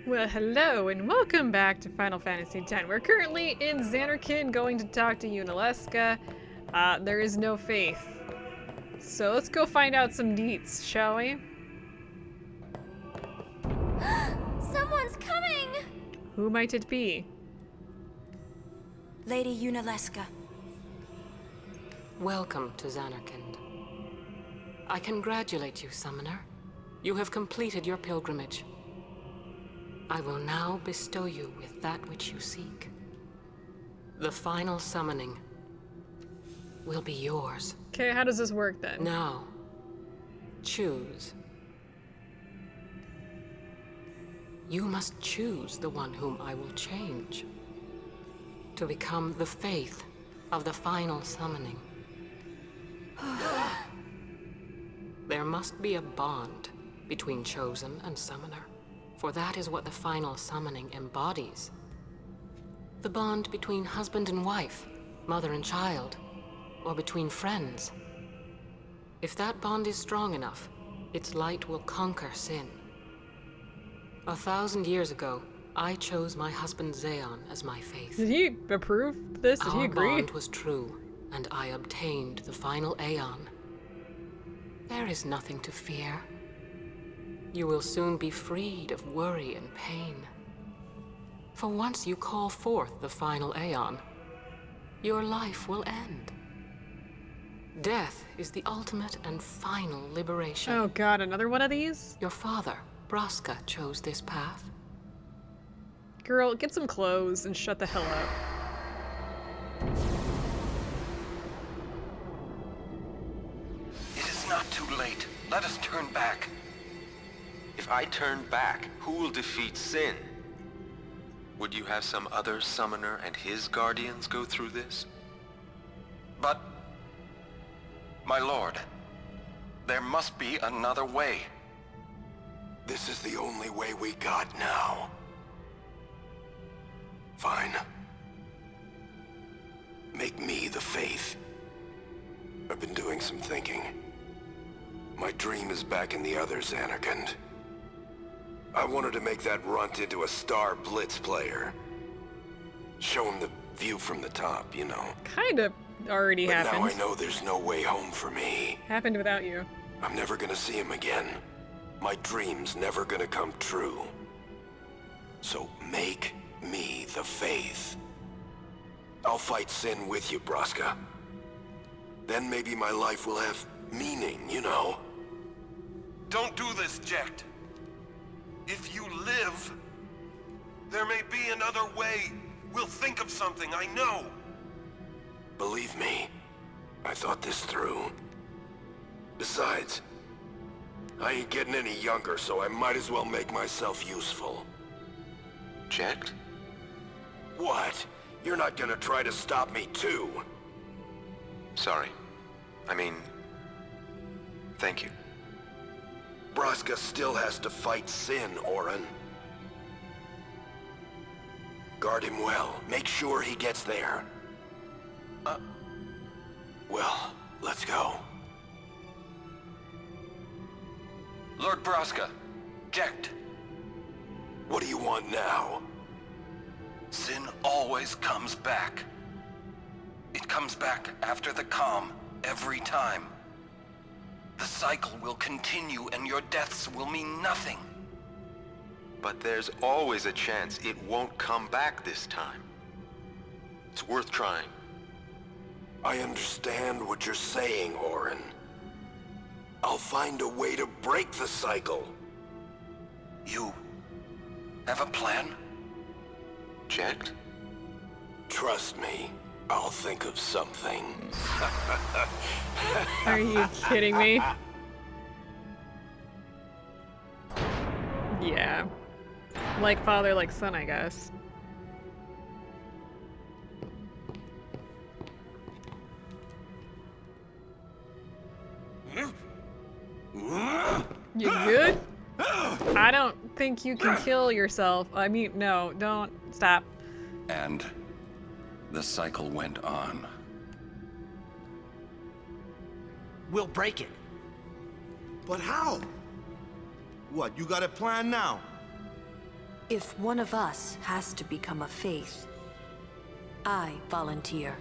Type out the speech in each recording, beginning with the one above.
Well, hello and welcome back to Final Fantasy X. We're currently in Xanarkand going to talk to Yunalesca. There is no faith. So let's go find out some deets, shall we? Someone's coming! Who might it be? Lady Yunalesca. Welcome to Xanarkand. I congratulate you, Summoner. You have completed your pilgrimage. I will now bestow you with that which you seek. The final summoning will be yours. Okay, how does this work then? Now, choose. You must choose the one whom I will change to become the faith of the final summoning. There must be a bond between chosen and summoner, for that is what the final summoning embodies. The bond between husband and wife, mother and child, or between friends. If that bond is strong enough, its light will conquer sin. 1,000 years ago, I chose my husband Xeon as my faith. Did he approve this? Did he agree? Our bond was true, and I obtained the Final Aeon. There is nothing to fear. You will soon be freed of worry and pain. For once you call forth the Final Aeon, your life will end. Death is the ultimate and final liberation. Oh god, another one of these? Your father, Braska, chose this path. Girl, get some clothes and shut the hell up. It is not too late. Let us turn back. If I turn back, who will defeat Sin? Would you have some other summoner and his guardians go through this? But, my lord, there must be another way. This is the only way we got now. Fine. Make me the faith. I've been doing some thinking. My dream is back in the other Xanarkand. I wanted to make that runt into a star blitz player. Show him the view from the top, you know. Kind of already But happened. now I know there's no way home for me. Happened without you. I'm never gonna see him again. My dream's never gonna come true. So make me the faith. I'll fight Sin with you, Braska. Then maybe my life will have meaning, you know? Don't do this, Jecht. If you live, there may be another way. We'll think of something, I know. Believe me, I thought this through. Besides, I ain't getting any younger, so I might as well make myself useful. Jecht? What? You're not gonna try to stop me too? Sorry. I mean, thank you. Braska still has to fight Sin, Orin. Guard him well. Make sure he gets there. Well, let's go. Lord Braska, Jecht, What do you want now? Sin always comes back. It comes back after the calm, every time. The cycle will continue and your deaths will mean nothing. But there's always a chance it won't come back this time. It's worth trying. I understand what you're saying, Orin. I'll find a way to break the cycle. You have a plan? Jecht? Trust me, I'll think of something. Are you kidding me? Yeah. Like father, like son, I guess. You good? I don't think you can kill yourself. I mean, no, don't. Stop. And the cycle went on. We'll break it. But how? What, you got a plan now? If one of us has to become a faith, I volunteer.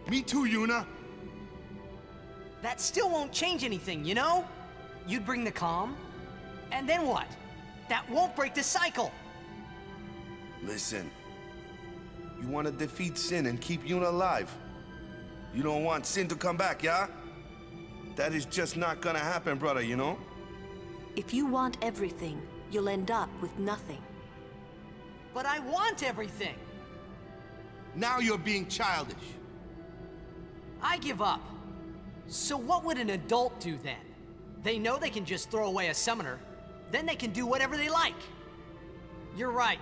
Me too, Yuna. That still won't change anything, you know? You'd bring the calm, and then what? That won't break the cycle! Listen. You want to defeat Sin and keep Yuna alive. You don't want Sin to come back, yeah? That is just not gonna happen, brother, you know? If you want everything, you'll end up with nothing. But I want everything! Now you're being childish. I give up. So what would an adult do then? They know they can just throw away a summoner, then they can do whatever they like. You're right.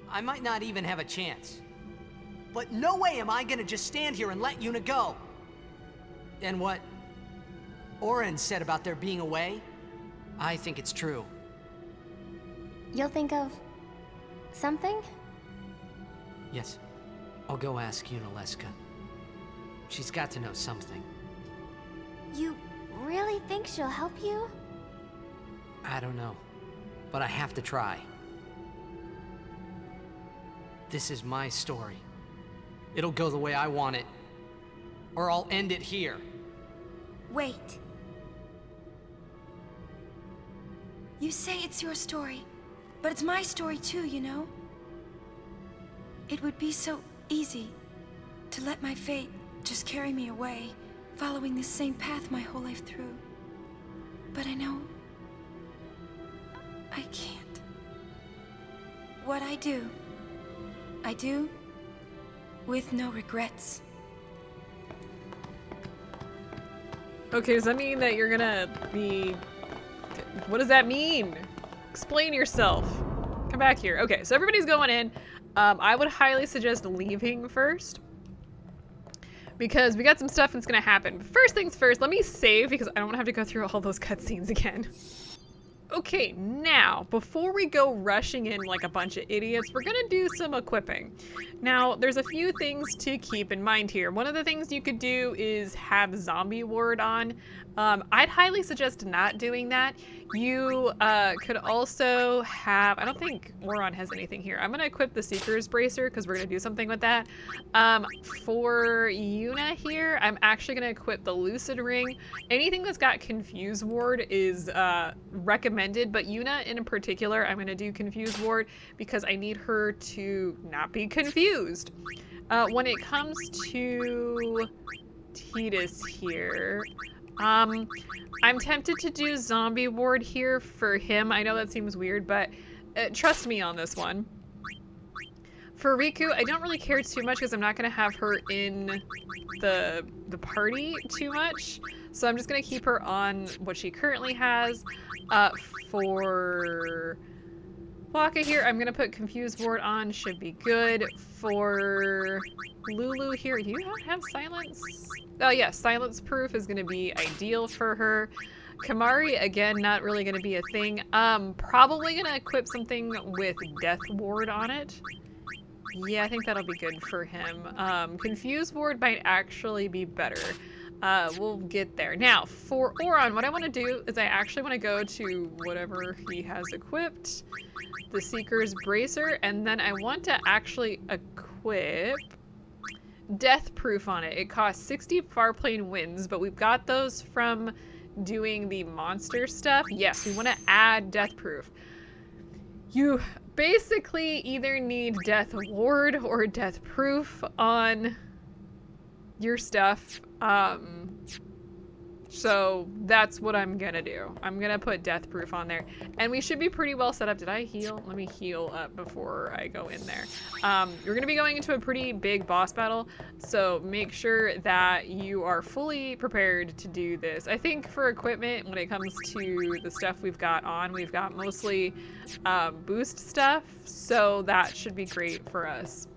I might not even have a chance. But no way am I gonna just stand here and let Yuna go. And what Oren said about there being a way, I think it's true. You'll think of something? Yes, I'll go ask Yunalesca. She's got to know something. You really think she'll help you? I don't know, but I have to try. This is my story. It'll go the way I want it, or I'll end it here. Wait. You say it's your story, but it's my story too, you know? It would be so easy to let my fate just carry me away, following this same path my whole life through. But I know I can't. What I do with no regrets. Okay, does that mean that you're gonna be... What does that mean? Explain yourself. Come back here. Okay, so everybody's going in. I would highly suggest leaving first, because we got some stuff that's gonna happen. First things first, let me save because I don't wanna have to go through all those cutscenes again. Okay, now, before we go rushing in like a bunch of idiots, we're gonna do some equipping. Now, there's a few things to keep in mind here. One of the things you could do is have zombie ward on. I'd highly suggest not doing that. You could also have, I don't think Oron has anything here. I'm gonna equip the Seeker's Bracer because we're gonna do something with that. For Yuna here, I'm actually gonna equip the Lucid Ring. Anything that's got Confuse Ward is recommended, but Yuna in particular, I'm gonna do Confuse Ward because I need her to not be confused. When it comes to Tidus here, I'm tempted to do Zombie Ward here for him. I know that seems weird, but trust me on this one. For Riku, I don't really care too much because I'm not going to have her in the party too much. So I'm just going to keep her on what she currently has. For Waka here, I'm going to put Confused Ward on. Should be good. For Lulu here, do you not have Silence? Oh yeah, Silence Proof is going to be ideal for her. Kamari, again, not really going to be a thing. Probably going to equip something with Death Ward on it. Yeah, I think that'll be good for him. Confuse Ward might actually be better. We'll get there. Now, for Oron, what I want to do is I actually want to go to whatever he has equipped, the Seeker's Bracer, and then I want to actually equip Death Proof on it. It costs 60 Farplane Winds, but we've got those from doing the monster stuff. Yes, we want to add Death Proof. You basically either need Death Ward or Death Proof on your stuff. So that's what I'm gonna do. I'm gonna put Death Proof on there. And we should be pretty well set up. Did I heal? Let me heal up before I go in there. You're gonna be going into a pretty big boss battle, so make sure that you are fully prepared to do this. I think for equipment, when it comes to the stuff we've got on, we've got mostly boost stuff, so that should be great for us.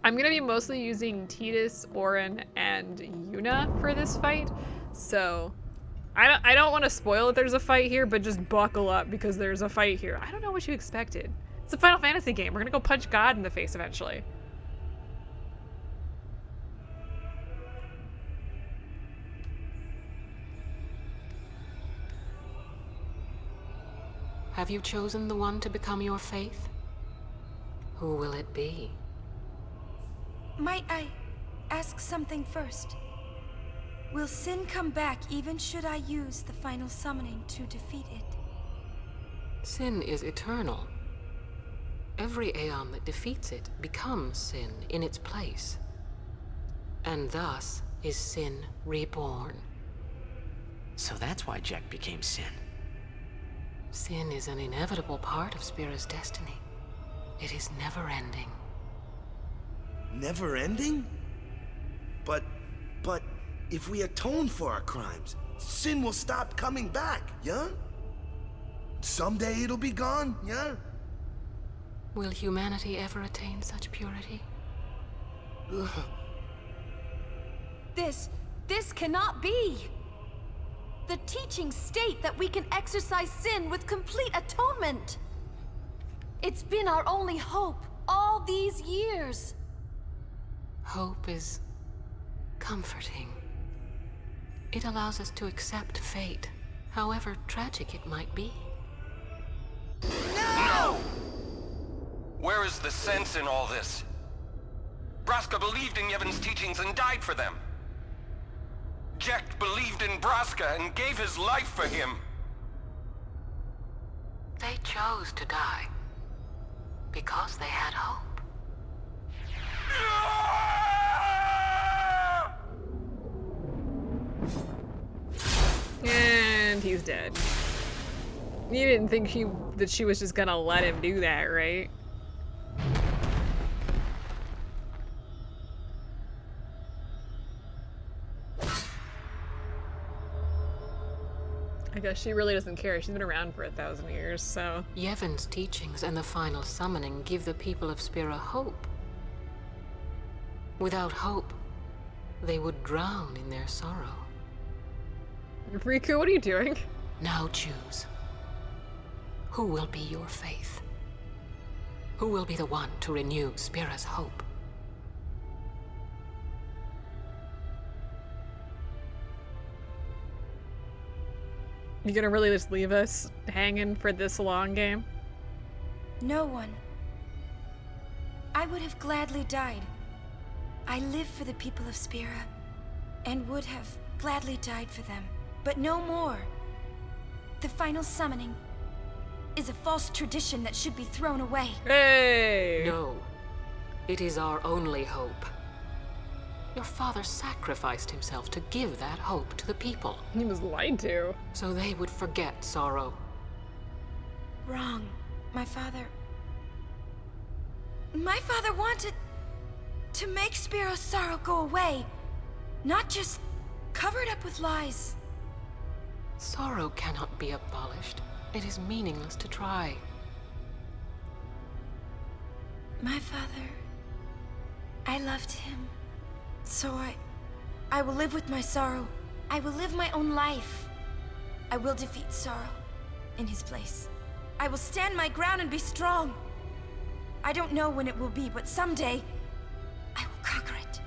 I'm gonna be mostly using Tidus, Oren, and Yuna for this fight. So, I don't want to spoil that there's a fight here, but just buckle up because there's a fight here. I don't know what you expected. It's a Final Fantasy game. We're gonna go punch God in the face eventually. Have you chosen the one to become your faith? Who will it be? Might I ask something first? Will Sin come back even should I use the final summoning to defeat it? Sin is eternal. Every Aeon that defeats it becomes Sin in its place. And thus is Sin reborn. So that's why Jack became Sin. Sin is an inevitable part of Spira's destiny. It is never-ending. Never ending? But if we atone for our crimes, Sin will stop coming back, yeah? Someday it'll be gone, yeah? Will humanity ever attain such purity? Ugh. This cannot be! The teachings state that we can exercise sin with complete atonement! It's been our only hope all these years! Hope is comforting. It allows us to accept fate, however tragic it might be. No! Where is the sense in all this? Braska believed in Yevon's teachings and died for them. Jekt believed in Braska and gave his life for him. They chose to die because they had hope. And he's dead. You didn't think that she was just gonna let him do that, right? I guess she really doesn't care. She's been around for 1,000 years, so... Yevon's teachings and the final summoning give the people of Spira hope. Without hope, they would drown in their sorrow. Riku, what are you doing? Now choose. Who will be your faith? Who will be the one to renew Spira's hope? You gonna really just leave us hanging for this long game? No one. I would have gladly died. I live for the people of Spira, and would have gladly died for them. But no more. The final summoning is a false tradition that should be thrown away. Hey! No. It is our only hope. Your father sacrificed himself to give that hope to the people. He was lied to. So they would forget sorrow. Wrong. My father wanted to make Spiro's sorrow go away, not just cover it up with lies. Sorrow cannot be abolished. It is meaningless to try. My father, I loved him. So I will live with my sorrow. I will live my own life. I will defeat sorrow in his place. I will stand my ground and be strong. I don't know when it will be, but someday I will conquer it.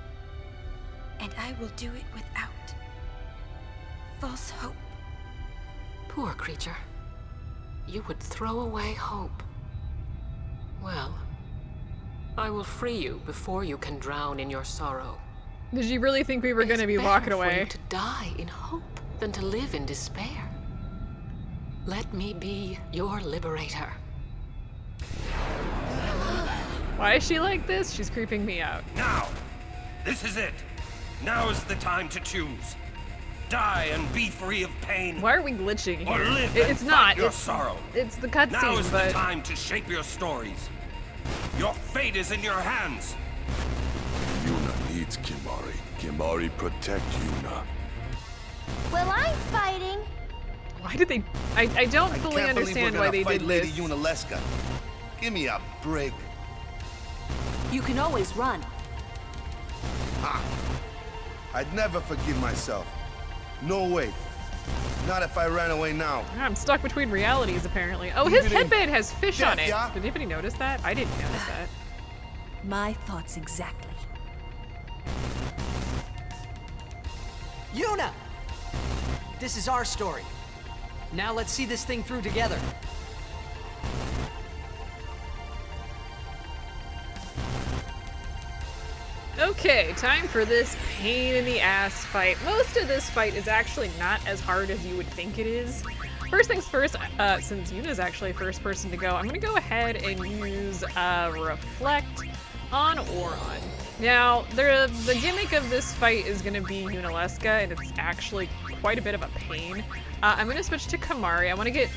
And I will do it without false hope. Poor creature. You would throw away hope. Well, I will free you before you can drown in your sorrow. Did you really think we were going to be walking It's better for away? you to die in hope than to live in despair. Let me be your liberator. Why is she like this? She's creeping me out. Now! This is it! Now is the time to choose. Die and be free of pain. Why are we glitching here? Or live It's and not. fight your It's sorrow. It's the Now cutscene, is but the time to shape your stories. Your fate is in your hands. Yuna needs Kimahri. Kimahri protect Yuna. Well, I'm fighting! why did they? I don't I fully can't believe understand we're why gonna they fight did Lady this. Yunalesca. Give me a break. You can always run. Ha! I'd never forgive myself. No way. Not if I ran away now. I'm stuck between realities, apparently. Oh, Even his in headband has fish on death, it. yeah? Did anybody notice that? I didn't notice that. My thoughts exactly. Yuna! This is our story. Now let's see this thing through together. Okay, time for this pain in the ass fight. Most of this fight is actually not as hard as you would think it is. First things first, since Yuna's actually first person to go, I'm gonna go ahead and use Reflect on Auron. Now, the gimmick of this fight is gonna be Yunalesca, and it's actually quite a bit of a pain. I'm gonna switch to Kamari. I wanna get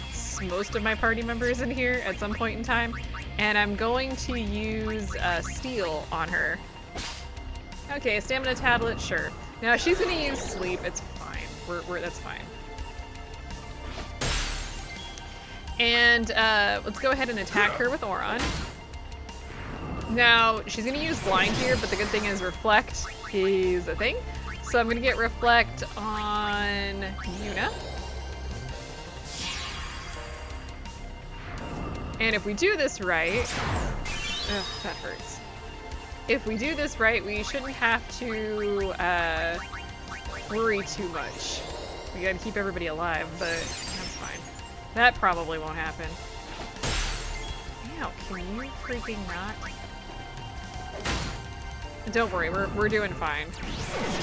most of my party members in here at some point in time, and I'm going to use Steel on her. Okay, stamina tablet, sure. Now she's gonna use sleep. It's fine. That's fine. And let's go ahead and attack her with Auron. Now she's gonna use blind here, but the good thing is reflect is a thing. So I'm gonna get reflect on Yuna. And if we do this right, ugh, that hurts. If we do this right, we shouldn't have to worry too much. We gotta keep everybody alive, but that's fine. That probably won't happen. Ow, can you freaking not? Don't worry, we're doing fine.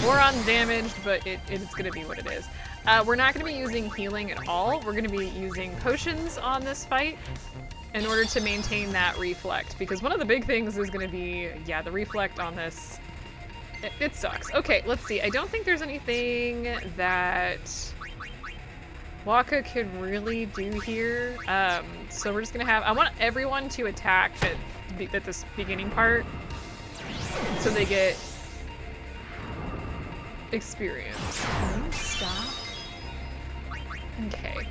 Auron's damaged, but it's gonna be what it is. We're not gonna be using healing at all. We're gonna be using potions on this fight in order to maintain that reflect, because one of the big things is going to be, yeah, the reflect on this. It sucks. Okay, let's see. I don't think there's anything that Wakka could really do here. So we're just going to have, I want everyone to attack at this beginning part so they get experience. Can you stop? Okay.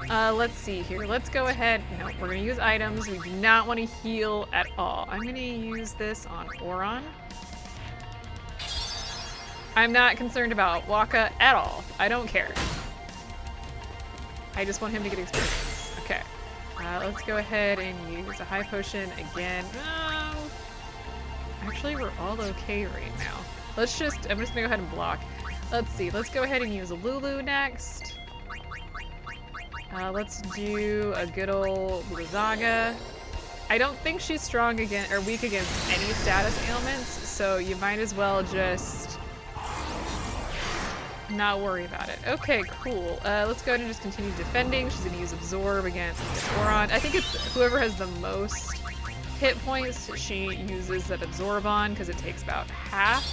Let's see here. Let's go ahead. No, we're gonna use items. We do not want to heal at all. I'm gonna use this on Auron. I'm not concerned about Wakka at all. I don't care. I just want him to get experience. Okay. Let's go ahead and use a high potion again. Actually, we're all okay right now. I'm just gonna go ahead and block. Let's see. Let's go ahead and use Lulu next. Let's do a good old Blizzaga. I don't think she's strong against or weak against any status ailments, so you might as well just not worry about it. Okay, cool. Let's go ahead and just continue defending. She's gonna use Absorb against Auron. I think it's whoever has the most hit points she uses that Absorb on, because it takes about half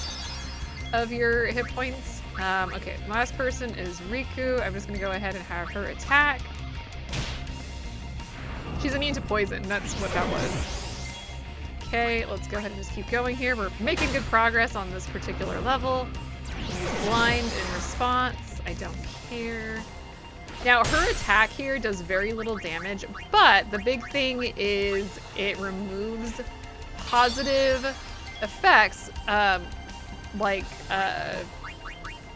of your hit points. Okay, last person is Riku. I'm just gonna go ahead and have her attack. She's immune to poison, that's what that was. Okay, let's go ahead and just keep going here. We're making good progress on this particular level. Use blind in response. I don't care. Now, her attack here does very little damage, but the big thing is it removes positive effects, like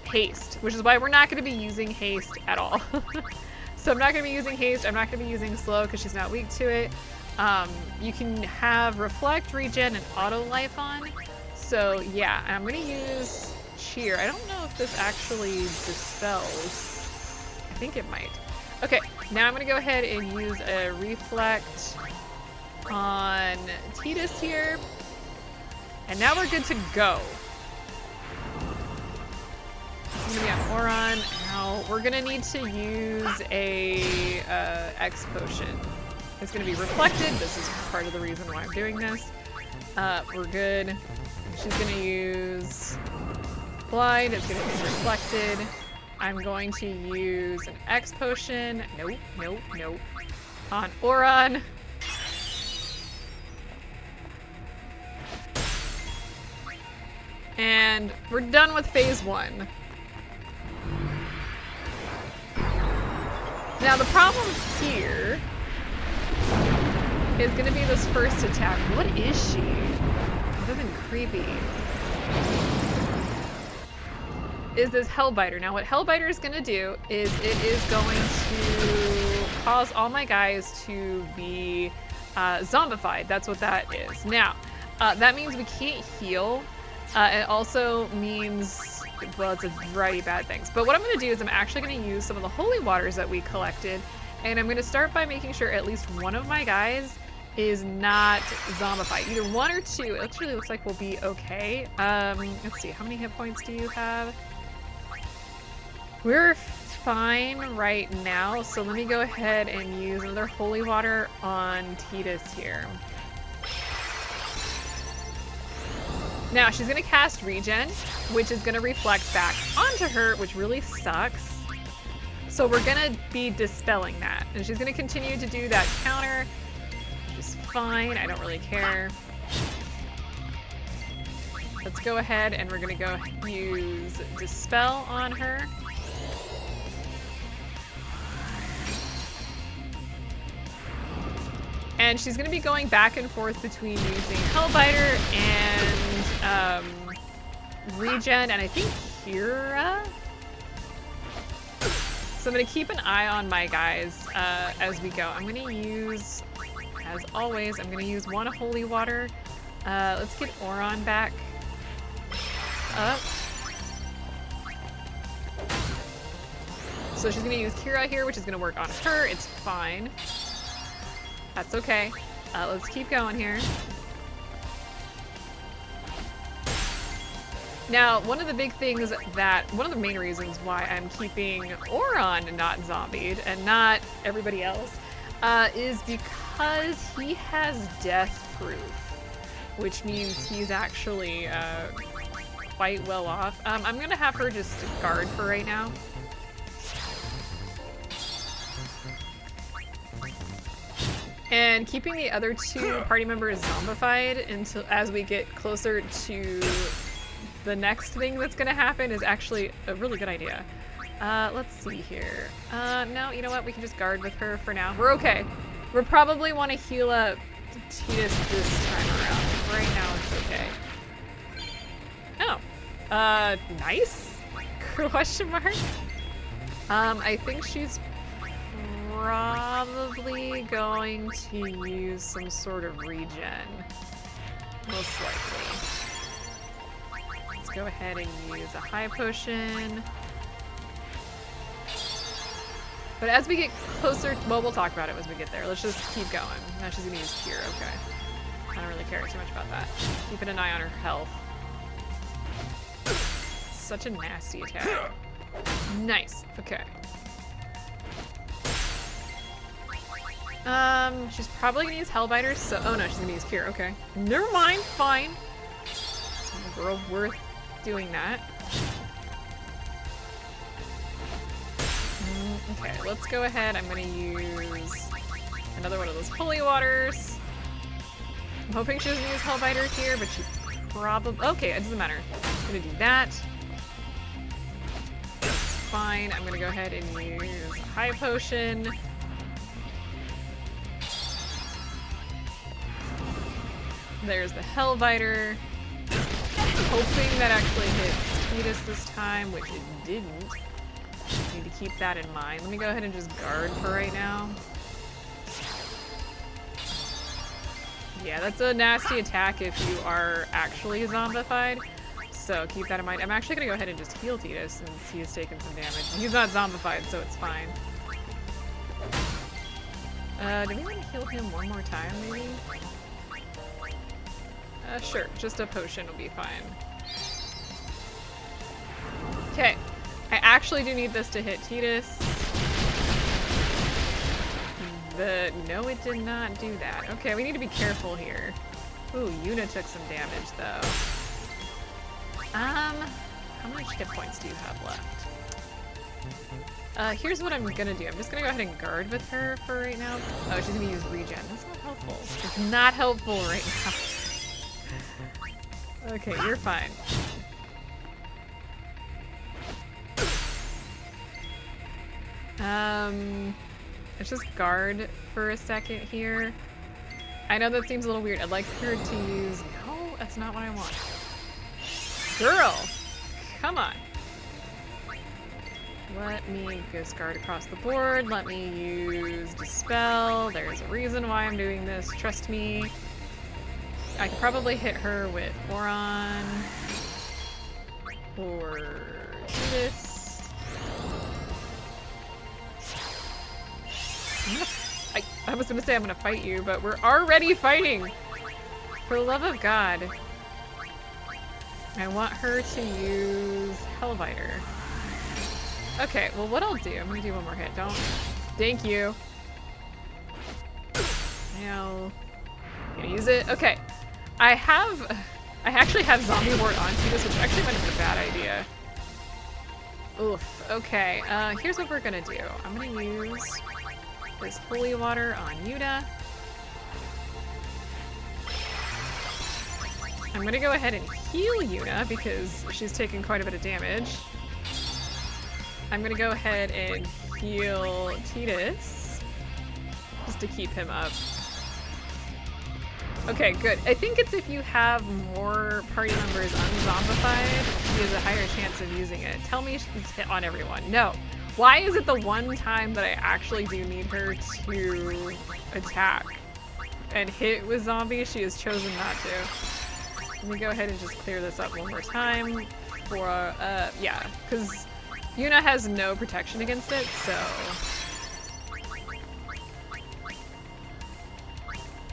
haste, which is why we're not going to be using haste at all. So I'm not going to be using haste. I'm not going to be using slow because she's not weak to it. You can have reflect, regen, and auto life on. So yeah, I'm going to use cheer. I don't know if this actually dispels. I think it might. Okay, now I'm going to go ahead and use a reflect on Tidus here. And now we're good to go. I'm gonna be on Auron. Now we're gonna need to use a X potion. It's gonna be reflected. This is part of the reason why I'm doing this. We're good. She's gonna use blind. It's gonna be reflected. I'm going to use an X potion. Nope, nope, nope. On Auron. And we're done with phase 1. Now the problem here is gonna be this first attack. What is she? Other than creepy. Is this Hellbiter. Now what Hellbiter is gonna do is it is going to cause all my guys to be zombified. That's what that is. Now, that means we can't heal. It also means, well, it's a variety of bad things. But what I'm going to do is I'm actually going to use some of the holy waters that we collected. And I'm going to start by making sure at least one of my guys is not zombified. Either 1 or 2. It actually looks like we'll be okay. Let's see. How many hit points do you have? We're fine right now, so let me go ahead and use another holy water on Tidus here. Now, she's gonna cast regen, which is gonna reflect back onto her, which really sucks. So we're gonna be dispelling that. And she's gonna continue to do that counter, which is fine, I don't really care. Let's go ahead and we're gonna go use Dispel on her. And she's gonna be going back and forth between using Hellbiter and Regen, and I think Kira? So I'm gonna keep an eye on my guys as we go. I'm gonna use, as always, I'm gonna use 1 holy water. Let's get Auron back up. So she's gonna use Kira here, which is gonna work on her. It's fine. That's okay. Let's keep going here. Now, one of the big things one of the main reasons why I'm keeping Auron not zombied and not everybody else is because he has death proof, which means he's actually quite well off. I'm gonna have her just guard for right now. And keeping the other 2 party members zombified until as we get closer to the next thing that's gonna happen is actually a really good idea. Let's see here. No, you know what? We can just guard with her for now. We're okay. We'll probably want to heal up Tidus this time around. Right now it's okay. Oh. Nice? Question mark? I think she's probably going to use some sort of regen. Most likely. Let's go ahead and use a high potion. But as we get closer, well, we'll talk about it as we get there. Let's just keep going. Now she's gonna use Cure, okay. I don't really care too much about that. Keeping an eye on her health. Such a nasty attack. Nice, okay. She's probably gonna use Hellbiters, so- oh no, she's gonna use Cure, okay. Never mind, fine. It's well worth doing that. Okay, let's go ahead. I'm gonna use another one of those holy waters. I'm hoping she doesn't use Hellbiter here, but she probably- okay, it doesn't matter. I'm gonna do that. That's fine. I'm gonna go ahead and use a high potion. There's the Hellbiter. Hoping that actually hits Tidus this time, which it didn't. Need to keep that in mind. Let me go ahead and just guard for right now. Yeah, that's a nasty attack if you are actually zombified. So keep that in mind. I'm actually gonna go ahead and just heal Tidus since he has taken some damage. He's not zombified, so it's fine. Do we want to heal him one more time, maybe? Sure, just a potion will be fine. Okay, I actually do need this to hit Tidus. But no, it did not do that. Okay, we need to be careful here. Ooh, Yuna took some damage though. How much hit points do you have left? Here's what I'm gonna do. I'm just gonna go ahead and guard with her for right now. Oh, she's gonna use regen. That's not helpful. It's not helpful right now. Okay, you're fine. Let's just guard for a second here. I know that seems a little weird. I'd like her to use... no, that's not what I want. Girl! Come on. Let me just guard across the board. Let me use Dispel. There's a reason why I'm doing this. Trust me. I could probably hit her with Auron. Or this. I was gonna say I'm gonna fight you, but we're already fighting! For the love of God. I want her to use Hellbiter. Okay, well what I'll do, I'm gonna do one more hit, don't. Thank you. Now, gonna use it. Okay, I actually have Zombie Ward on Tidus, which actually might have been a bad idea. Oof, okay, here's what we're gonna do. I'm gonna use this Holy Water on Yuna. I'm gonna go ahead and heal Yuna because she's taken quite a bit of damage. I'm gonna go ahead and heal Tidus just to keep him up. Okay, good. I think it's if you have more party members unzombified, she has a higher chance of using it. Tell me she's hit on everyone. No. Why is it the one time that I actually do need her to attack and hit with zombies, she has chosen not to? Let me go ahead and just clear this up one more time for, yeah, because Yuna has no protection against it, so...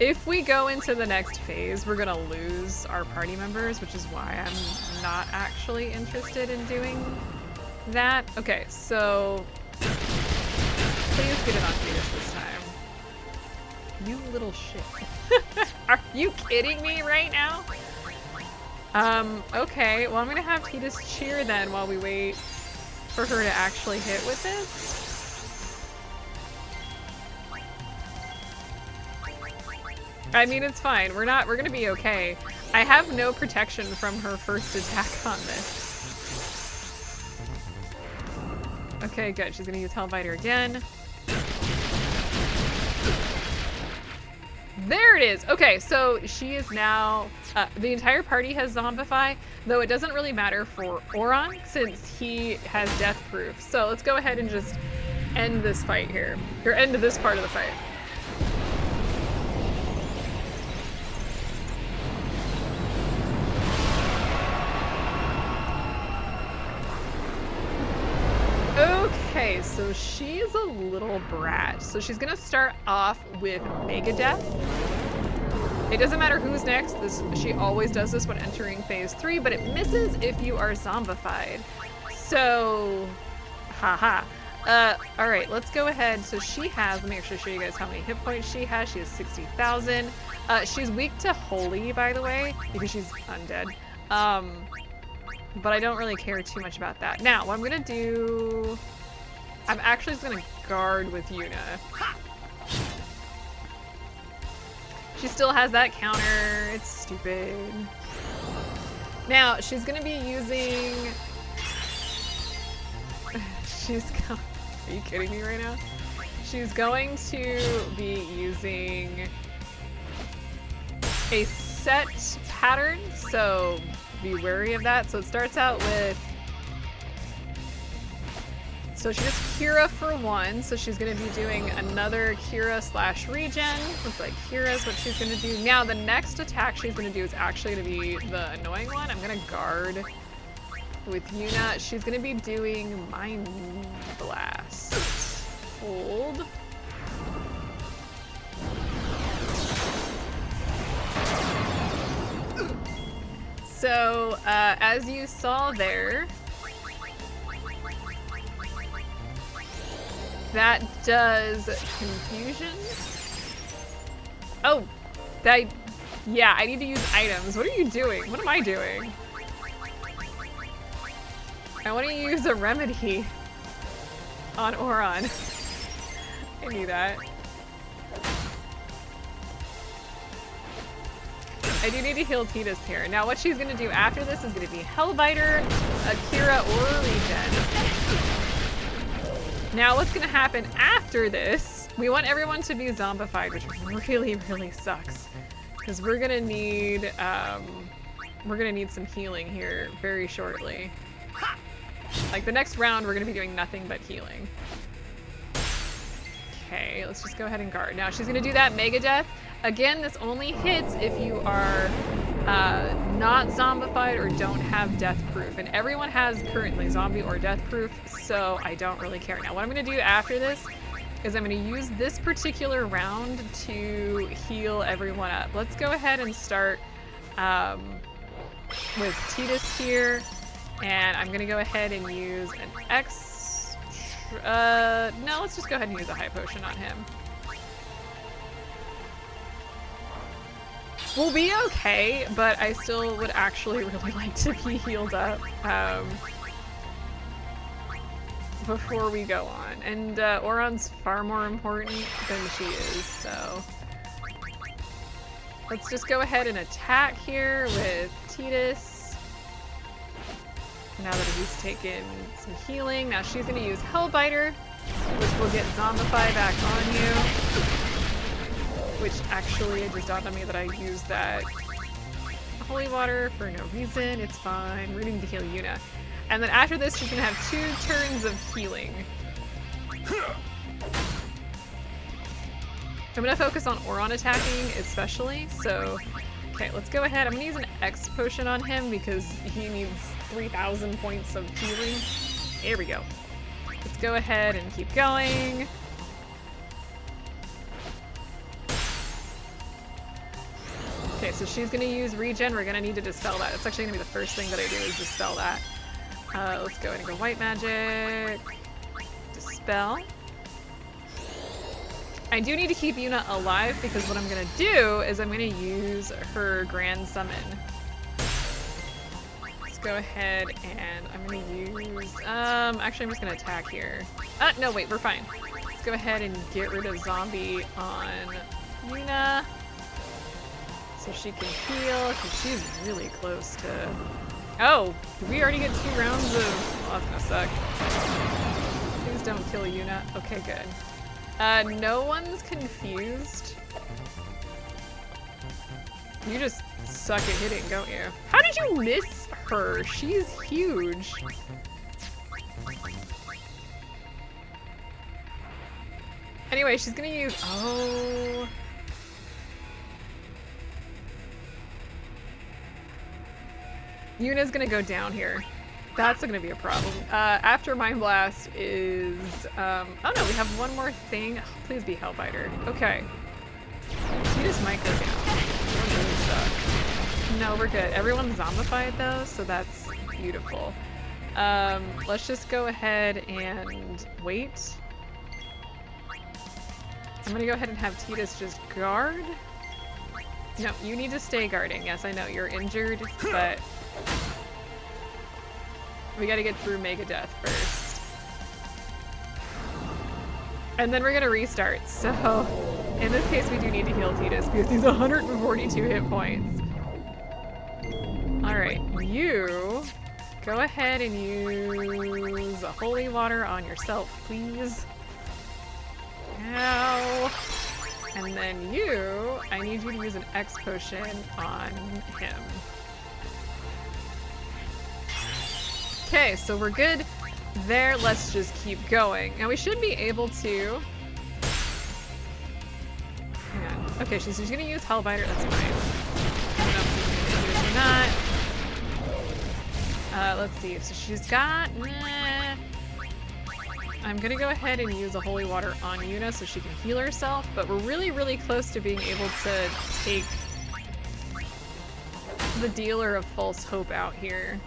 If we go into the next phase, we're gonna lose our party members, which is why I'm not actually interested in doing that. Okay, so please get it on Tidus this time. You little shit. Are you kidding me right now? Okay, well I'm gonna have Tidus cheer then while we wait for her to actually hit with this. I mean, it's fine. We're gonna be okay. I have no protection from her first attack on this. Okay, good. She's gonna use Hellbiter again. There it is! Okay, so she is now... the entire party has Zombify, though it doesn't really matter for Auron since he has Death Proof. So let's go ahead and just end this fight here. Or end this part of the fight. Okay, so she's a little brat. So she's gonna start off with Mega Death. It doesn't matter who's next. She always does this when entering phase 3, but it misses if you are zombified. So, haha. All right, let's go ahead. So she has, let me actually show you guys how many hit points she has. She has 60,000. She's weak to Holy, by the way, because she's undead. But I don't really care too much about that. Now, what I'm gonna do, I'm actually just gonna guard with Yuna. She still has that counter, it's stupid. Now, she's gonna be using, are you kidding me right now? She's going to be using a set pattern, so be wary of that. So it starts out with, so she does Kira for 1, so she's gonna be doing another Kira / regen. Looks like Kira's what she's gonna do. Now the next attack she's gonna do is actually gonna be the annoying one. I'm gonna guard with Yuna. She's gonna be doing Mind Blast. Hold. So, as you saw there, that does confusion. Oh, yeah, I need to use items. What are you doing? What am I doing? I want to use a remedy on Auron. I knew that. I do need to heal Tidus here. Now what she's gonna do after this is gonna be Hellbiter, Akira, or Regen. Now what's gonna happen after this, we want everyone to be zombified, which really, really sucks. Because we're gonna need some healing here very shortly. Like the next round, we're gonna be doing nothing but healing. Okay, let's just go ahead and guard. Now she's gonna do that Mega Death. Again, this only hits if you are not zombified or don't have death proof. And everyone has currently zombie or death proof, so I don't really care. Now what I'm gonna do after this is I'm gonna use this particular round to heal everyone up. Let's go ahead and start with Tidus here, and I'm gonna go ahead and use an no, let's just go ahead and use a high potion on him. We'll be okay, but I still would actually really like to be healed up before we go on. And Auron's far more important than she is, so let's just go ahead and attack here with Tidus. Now that he's taken some healing, now she's gonna use Hellbiter, which will get Zombify back on you. Which actually, it just dawned on me that I used that holy water for no reason. It's fine. We're gonna need to heal Yuna. And then after this, she's gonna have 2 turns of healing. I'm gonna focus on Auron attacking, especially. So, okay, let's go ahead. I'm gonna use an X potion on him because he needs 3,000 points of healing. Here we go. Let's go ahead and keep going. Okay, so she's gonna use regen. We're gonna need to dispel that. That's actually gonna be the first thing that I do is dispel that. Let's go ahead and go white magic. Dispel. I do need to keep Yuna alive because what I'm gonna do is I'm gonna use her grand summon. Let's go ahead and I'm gonna use, actually I'm just gonna attack here. No, wait, we're fine. Let's go ahead and get rid of zombie on Yuna. So she can heal, because she's really close to... Oh, did we already get 2 rounds of... Oh, that's gonna suck. Please don't kill Yuna. Okay, good. No one's confused. You just suck at hitting, don't you? How did you miss her? She's huge. Anyway, she's gonna use... Oh... Yuna's gonna go down here. That's gonna be a problem. After Mind Blast is, oh no, we have one more thing. Oh, please be Hellbiter. Okay. Tidus might go down. That really suck. No, we're good. Everyone's zombified though, so that's beautiful. Let's just go ahead and wait. I'm gonna go ahead and have Tidus just guard. No, you need to stay guarding. Yes, I know you're injured, but we gotta get through Mega Death first. And then we're gonna restart. So, in this case, we do need to heal Tidus because he's 142 hit points. Alright, you go ahead and use a holy water on yourself, please. Ow. And then you, I need you to use an X potion on him. Okay, so we're good there. Let's just keep going. Now we should be able to... Hang on. Okay, she's gonna use Hellbiter, that's fine. I don't know if she's gonna use it or not. Let's see, so she's got... I'm gonna go ahead and use a holy water on Yuna so she can heal herself, but we're really, really close to being able to take the dealer of false hope out here.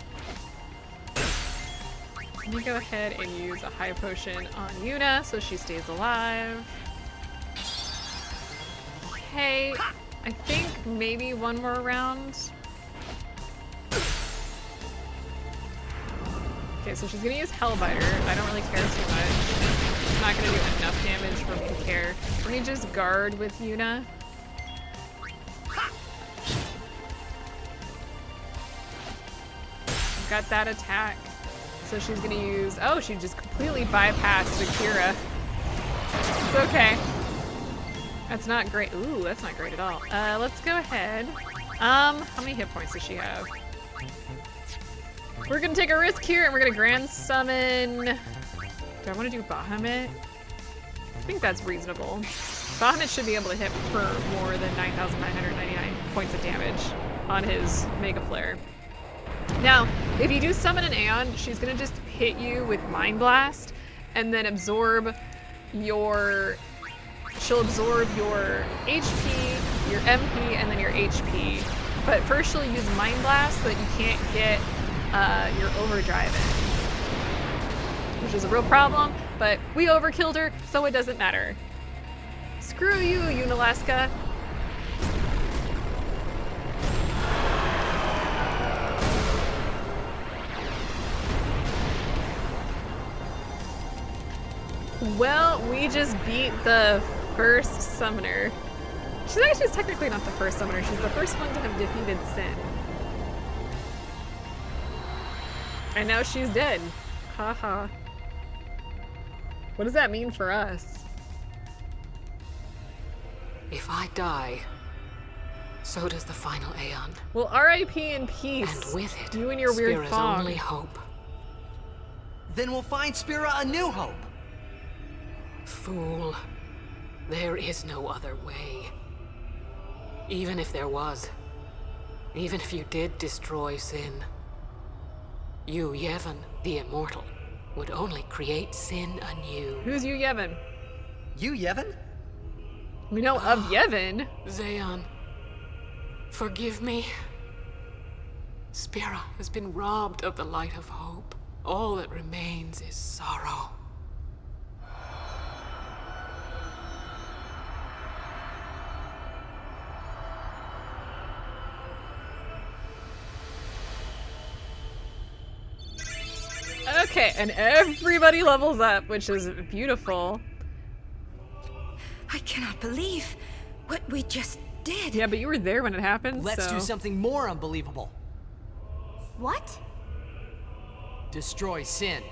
Let me go ahead and use a high potion on Yuna so she stays alive. Okay, I think maybe one more round. Okay, so she's gonna use Hellbiter. I don't really care too much. It's not gonna do enough damage for me to care. Let me just guard with Yuna. I've got that attack. So she's gonna use, oh, she just completely bypassed the Kira. It's okay. That's not great. Ooh, that's not great at all. Let's go ahead. How many hit points does she have? We're gonna take a risk here and we're gonna grand summon. Do I wanna do Bahamut? I think that's reasonable. Bahamut should be able to hit for more than 9,999 points of damage on his Mega Flare. Now, if you do summon an Aeon, she's gonna just hit you with Mind Blast and then absorb she'll absorb your HP, your MP, and then your HP. But first she'll use Mind Blast so that you can't get your overdrive in. Which is a real problem, but we overkilled her, so it doesn't matter. Screw you, Yunalesca. Well, we just beat the first summoner. She's technically not the first summoner, she's the first one to have defeated Sin. And now she's dead. Haha. What does that mean for us? If I die, so does the Final Aeon. Well, R.I.P. in peace. And with it, You and your weird Spira's fog. only hope. Then we'll find Spira a new hope. Fool. There is no other way. Even if there was, even if you did destroy Sin, you, Yevon, the Immortal, would only create Sin anew. Who's you, Yevon? You, Yevon? We know of Yevon. Zayon, forgive me. Spira has been robbed of the light of hope. All that remains is sorrow. Okay, and everybody levels up, which is beautiful. I cannot believe what we just did. Yeah, but you were there when it happened, Let's so. do something more unbelievable. What? Destroy Sin,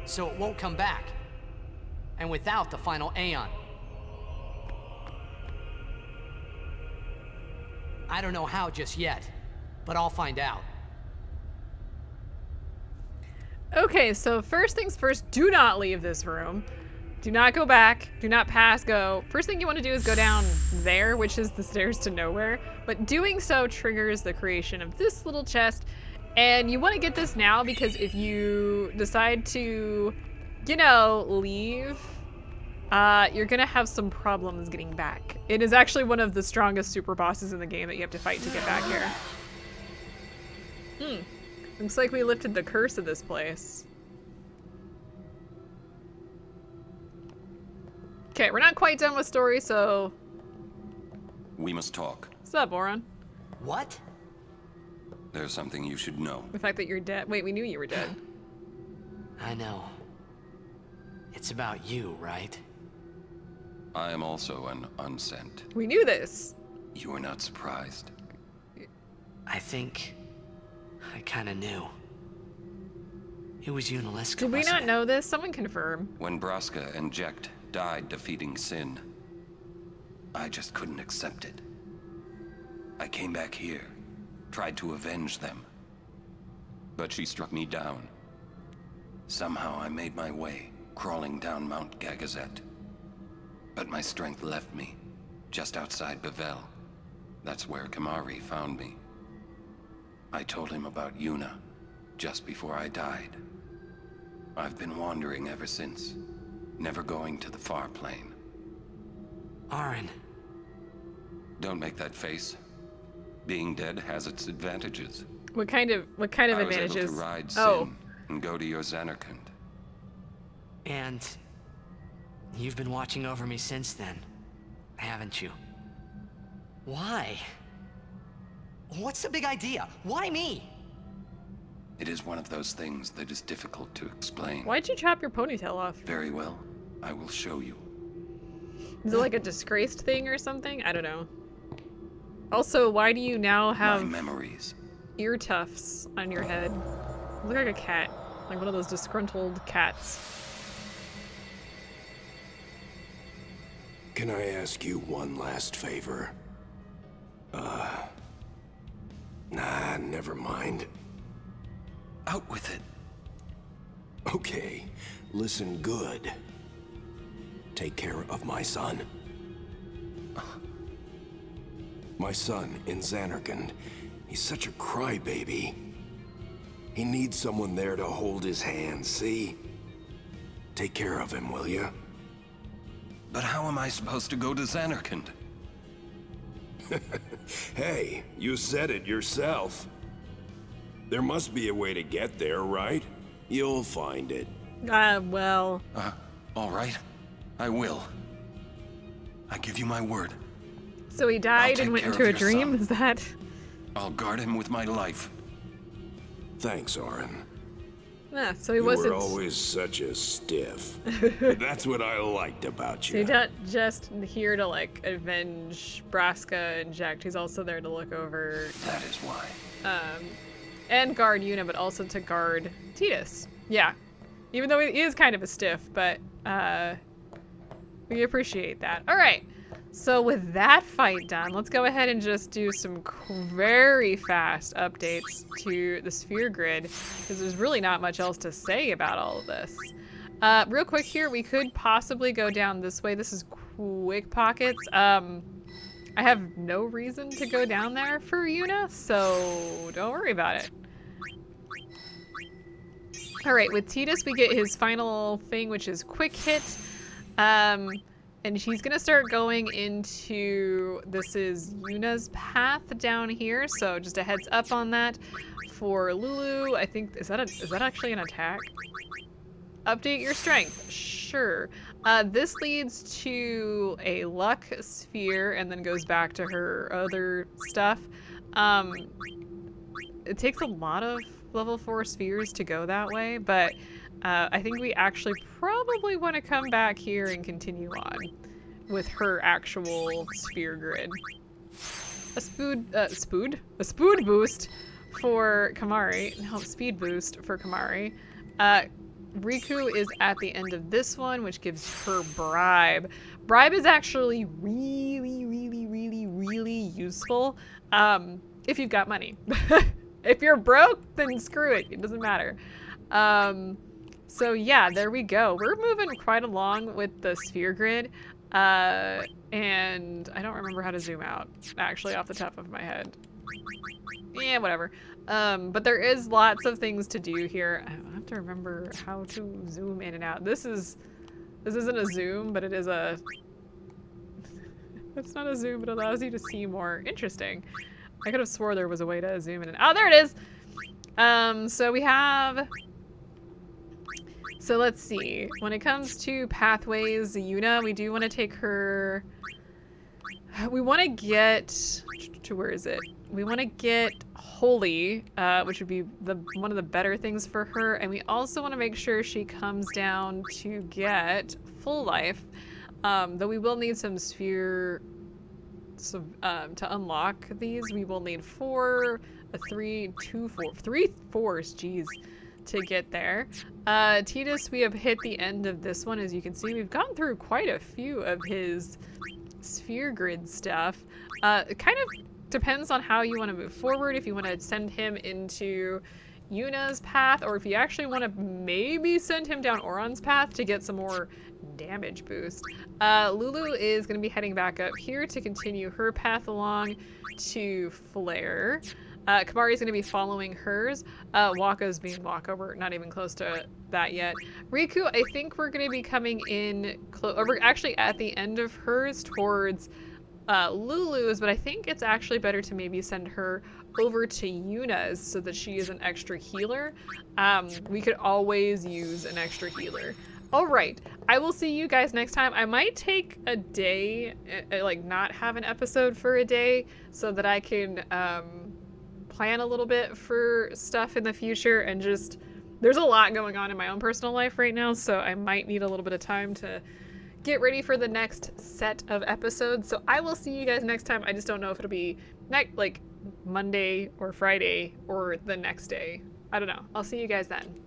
so it won't come back. And without the Final Aeon. I don't know how just yet, but I'll find out. Okay, so first things first, do not leave this room. Do not go back. Do not pass go. First thing you want to do is go down there, which is the stairs to nowhere. But doing so triggers the creation of this little chest. And you want to get this now because if you decide to, you know, leave, you're going to have some problems getting back. It is actually one of the strongest super bosses in the game that you have to fight to get back here. Looks like we lifted the curse of this place. Okay, we're not quite done with story, so... We must talk. What's up, Oron? What? There's something you should know. The fact that you're dead. Wait, we knew you were dead. I know. It's about you, right? I am also an unsent. We knew this. You are not surprised. I think I kinda knew. It was Yunalesca, Did we wasn't not it? know this? Someone confirm. When Braska and Jekt died defeating Sin, I just couldn't accept it. I came back here, tried to avenge them. But she struck me down. Somehow I made my way, crawling down Mount Gagazet. But my strength left me, just outside Bevel. That's where Kamari found me. I told him about Yuna, just before I died. I've been wandering ever since, never going to the far plane. Aaron. Don't make that face. Being dead has its advantages. What kind of I was able advantages? to ride Sin Oh, and go to your Xanarkand. And you've been watching over me since then, haven't you? Why? What's the big idea? Why me? It is one of those things that is difficult to explain. why'd you chop your ponytail off? Very well, I will show you. Is it like a disgraced thing or something? I don't know. Also, why do you now My have memories. ear tufts on your head? You look like a cat. Like one of those disgruntled cats. Can I ask you one last favor? Nah, never mind. Out with it. Okay, listen good. Take care of my son. My son in Xanarkand. He's such a crybaby. He needs someone there to hold his hand, see? Take care of him, will you? But how am I supposed to go to Zanarkand? Hey, you said it yourself. There must be a way to get there, right? You'll find it. Well... All right. I will. I give you my word. So he died and went into a dream? Is that... I'll guard him with my life. Thanks, Auron. Yeah, so he You wasn't... were always such a stiff. But that's what I liked about So you. he's not just here to, like, avenge Braska and Jack. He's also there to look over... That is why. And guard Yuna, but also to guard Tidus. Yeah. Even though he is kind of a stiff, but, we appreciate that. Alright. So with that fight done, let's go ahead and just do some very fast updates to the sphere grid, because there's really not much else to say about all of this. Real quick here, we could possibly go down this way. This is Quick Pockets. I have no reason to go down there for Yuna, so don't worry about it. Alright, with Tidus, we get his final thing, which is Quick Hit. And she's gonna start going into, this is Yuna's path down here, so just a heads up on that. For Lulu, I think, is that actually an attack? Update your strength, sure. This leads to a luck sphere and then goes back to her other stuff. It takes a lot of level 4 spheres to go that way, but I think we actually probably want to come back here and continue on with her actual sphere grid. A spood boost for Kimahri. No, speed boost for Kimahri. Riku is at the end of this one, which gives her bribe. Bribe is actually really, really, really, really useful if you've got money. If you're broke, then screw it. It doesn't matter. So yeah, there we go. We're moving quite along with the sphere grid. And I don't remember how to zoom out, actually, off the top of my head. Yeah, whatever. But there is lots of things to do here. I have to remember how to zoom in and out. This isn't a zoom, but it is a... It's not a zoom, but it allows you to see more. Interesting. I could have swore there was a way to zoom in and... Oh, there it is! So we have... So let's see. When it comes to pathways, Yuna, we do want to take her... We want to get... to where is it? We want to get Holy, which would be one of the better things for her. And we also want to make sure she comes down to get Full Life. Though we will need some sphere... So, to unlock these, we will need 4, a 3, 2, 4, 3 4s, geez, to get there. Tidus, we have hit the end of this one. As you can see, we've gone through quite a few of his sphere grid stuff. It kind of depends on how you want to move forward, if you want to send him into Yuna's path, or if you actually want to maybe send him down Auron's path to get some more damage boost. Lulu is going to be heading back up here to continue her path along to Flare. Kimahri's going to be following hers. Wakka's being Wakka. We're not even close to that yet. Riku, I think we're going to be coming in we're actually at the end of hers towards Lulu's, but I think it's actually better to maybe send her over to Yuna's so that she is an extra healer. We could always use an extra healer. All right, I will see you guys next time. I might take a day, like not have an episode for a day, so that I can plan a little bit for stuff in the future, and just, there's a lot going on in my own personal life right now, so I might need a little bit of time to get ready for the next set of episodes. So I will see you guys next time. I just don't know if it'll be like Monday or Friday or the next day. I don't know. I'll see you guys then.